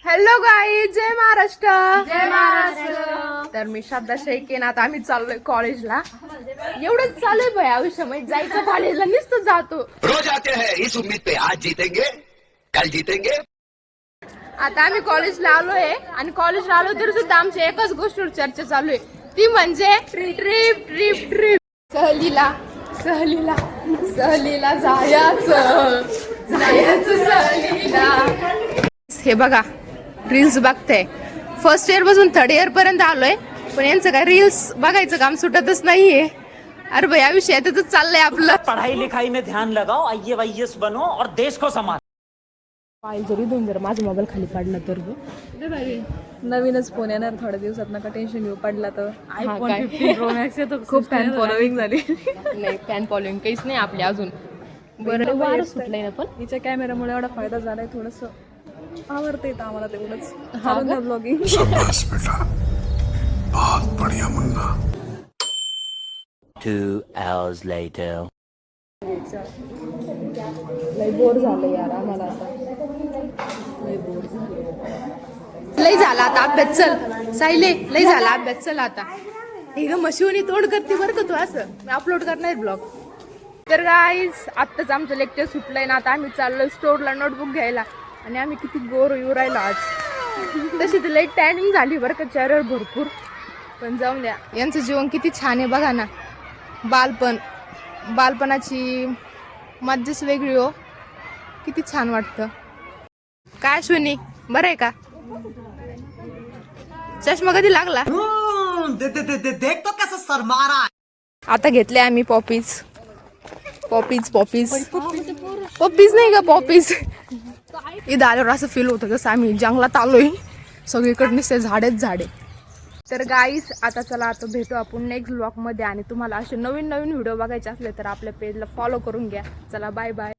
Hello guys, जय महाराष्ट्र. जय महाराष्ट्र. तर मी श्रद्धा शेळके. आता आम्ही चाललोय कॉलेजला. एवढंच चालूय भाई आयुष्यामध्ये, जायचं कॉलेजला नुसतं जातो. रोज आते हैं इस उम्मीद पे आज जीतेंगे कल जीतेंगे. आता आम्ही कॉलेजला आलोय आणि कॉलेजला आलो तरी सुद्धा आमच्या एकाच गोष्टीवर चर्चा चालू आहे, ती म्हणजे ट्रिप ट्रिप ट्रिप. सहलीला सहलीला सहलीला जायचं जायचं सहलीला. हे बघा रील्स बघताय. फर्स्ट इयर पासून थर्ड इयर पर्यंत आलोय, पण यांचं काय रील्स बघायचं काम सुटतच नाहीये. अरे भाई आयुष्य यातच चाललंय आपलं. पढ़ाई लिखाई में ध्यान लगाओ, IAS बनो और देश को संभालो. फाईल जरी दोन जर माझा मोबाईल खाली पडला तर नवीनच फोन येणार थोड्या दिवसात, नका टेन्शन घेऊ. पडला तर iPhone 15 Pro Max येतो. खूप फॅन फॉलोविंग झाली. नाही, फॅन फॉलोइंग काहीच नाही आपली अजून. बरं वार सुटलंय ना, पण हिच्या कॅमेरामुळे एवढा फायदा झालाय. थोडस आवडते येतं आम्हाला तेवढंच. हा का? ब्लॉगिंग. शाबाश बेटा, बहुत बढ़िया मुन्ना. 2 hours later. लय बोर झालं यार आम्हाला आता. लय झाला आता अभ्यास. चल सायले, लय झाला अभ्यास. चल आता. हे ग मशिवणी तोड करते बरं का तू. असं मी अपलोड करणार ब्लॉग. तर गाईज आत्ताच आमचं लेक्चर सुटलंय ना. आता आम्ही चाललोय स्टोरला नोटबुक घ्यायला. आणि आम्ही किती गोर येऊ राहिलो आज. तशी तर लई टॅनिंग झाली बरं का चेहऱ्यावर भरपूर, पण जाऊन द्या. यांचं जीवन किती छान आहे बघा ना. बालपणाची मज्जाच वेगळी हो. किती छान वाटतं. काय अश्विनी, बरं आहे का? चष्मा कधी लागला? देख तो कैसा शर्मा रहा है. आता घेतले आम्ही पॉपीज. पॉपीज पॉपीज पॉपीज नाही का, पॉपीज. इथं आल्यावर असं फील होतं जसं आम्ही जंगलात आलोय. सगळीकडे नुसते झाडेच झाडे. तर गाईस आता चला, आता भेटू आपण नेक्स्ट ब्लॉग मध्ये. आणि तुम्हाला असे नवीन नवीन व्हिडिओ बघायचे असले तर आपल्या पेजला फॉलो करून घ्या. चला बाय बाय.